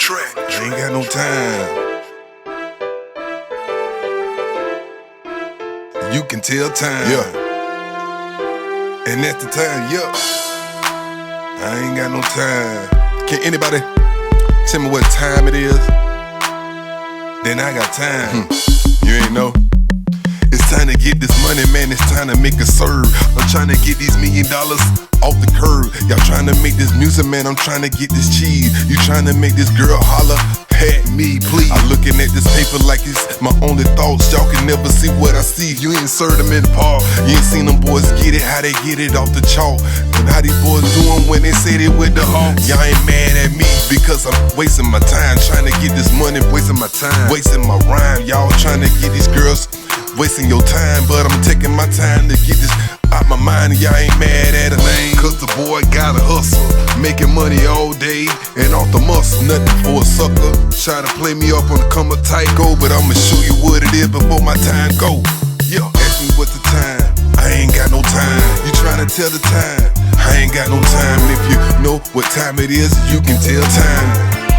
track. I ain't got no time. You can tell time. Yeah. And that's the time, yeah. I ain't got no time. Can anybody tell me what time it is? Then I got time. You ain't know. It's time to get this money, man, it's time to make a serve. I'm trying to get these $1 million off the curb. Y'all trying to make this music, man, I'm trying to get this cheese. You trying to make this girl holler at me, please. I'm looking at this paper like it's my only thoughts. Y'all can never see what I see. You ain't served them in the park. You ain't seen them boys get it, how they get it off the chalk. And how these boys doing when they say they with the hawks. Y'all ain't mad at me because I'm wasting my time trying to get this money, wasting my time, wasting my rhyme. Y'all trying to get these girls, wasting your time, but I'm taking my time to get this out my mind, and y'all ain't mad at it, man. Cause the boy gotta hustle, making money all day and off the muscle. Nothing for a sucker, try to play me up on the come a tight go, but I'ma show you what it is before my time go. Yeah, ask me what's the time, I ain't got no time. You trying to tell the time, I ain't got no time. And if you know what time it is, you can tell time.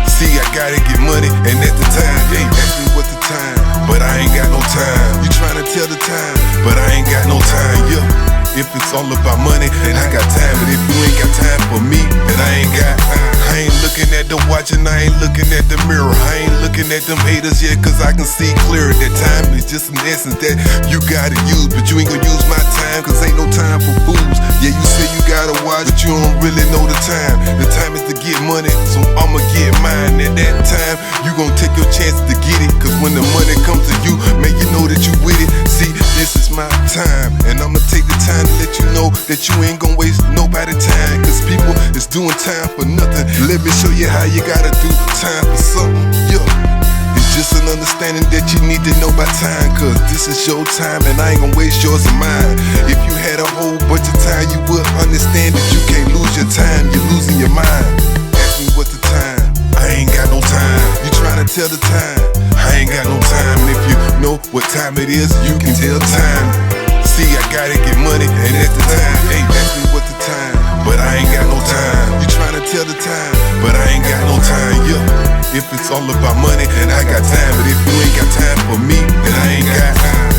See, I gotta get money, and that's the time. Yeah, ask me what's the time, but I ain't got no time. You tryna tell the time, but I ain't got no time, yeah. If it's all about money, then I got time. But if you ain't got time for me, then I ain't got time. I ain't looking at the watch and I ain't looking at the mirror. I ain't looking at them haters yet, cause I can see clearer. That time is just an essence that you gotta use, but you ain't gonna use my time, cause ain't no time for fools. Yeah, you say you gotta watch, but you don't really know the time. The time is to get money, so I'ma get mine. At that time, you gon' take your chances to get it, cause when the money comes to you, man, you know that you with it. See, this is my time, and I'ma take the time to let you know that you ain't gon' waste nobody's time, cause people is doing time for nothing. Let me show you how you gotta do time for something, yeah. It's just an understanding that you need to know by time, cause this is your time and I ain't gon' waste yours and mine. If you had a whole bunch of time, you would understand that you can't lose your time, you're losing your mind. Ask me what's the time, I ain't got no time. You tryna tell the time, I ain't got no time. And if you know what time it is, you can tell time. See, I gotta get money, and that's the time. Hey, ask me what's the time, but I ain't got no time. You tryna tell the time, but I ain't got no time, yeah. If it's all about money, then I got time. But if you ain't got time for me, then I ain't got time.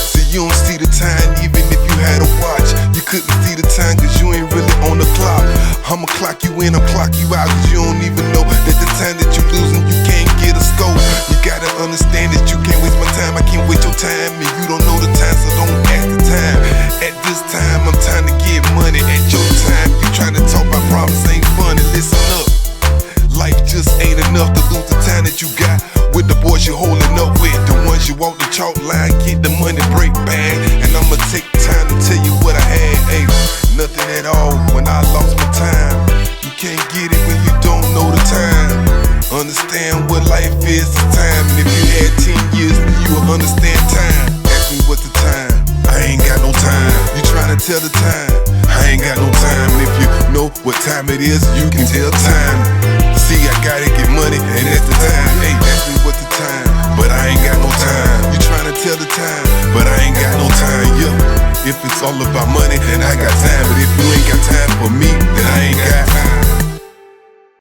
See, you don't see the time, even if you had a watch. You couldn't see the time, cause you ain't really on the clock. I'ma clock you in, I'll clock you out, cause you don't even know that the time that you losing, you can't get a scope. You gotta understand that you can't waste my time, I can't waste your time, and you don't know the time, so don't ask the time. At this time, I'm trying to get money. At your time, you trying to talk about problems ain't funny. Listen up, life just ain't enough to lose the time that you got with the boys you holding up with, the ones you walk the chalk line, get the money, break bag. And I'ma take time to tell you what I had, hey, nothing at all when I lost my time. You can't get it when you don't know the time. Understand what life is, it's time. And if you had 10 years, then you will understand time. Ask me what's the time, I ain't got no time. You tryna tell the time, I ain't got no time. And if you know what time it is, you can tell time. See, I gotta get money, and that's the time. Hey, ask me what's the time, but I ain't got no time. You tryna tell the time, but I ain't got no time, yeah. If it's all about money, then I got time. But if you ain't got time for me, then I ain't got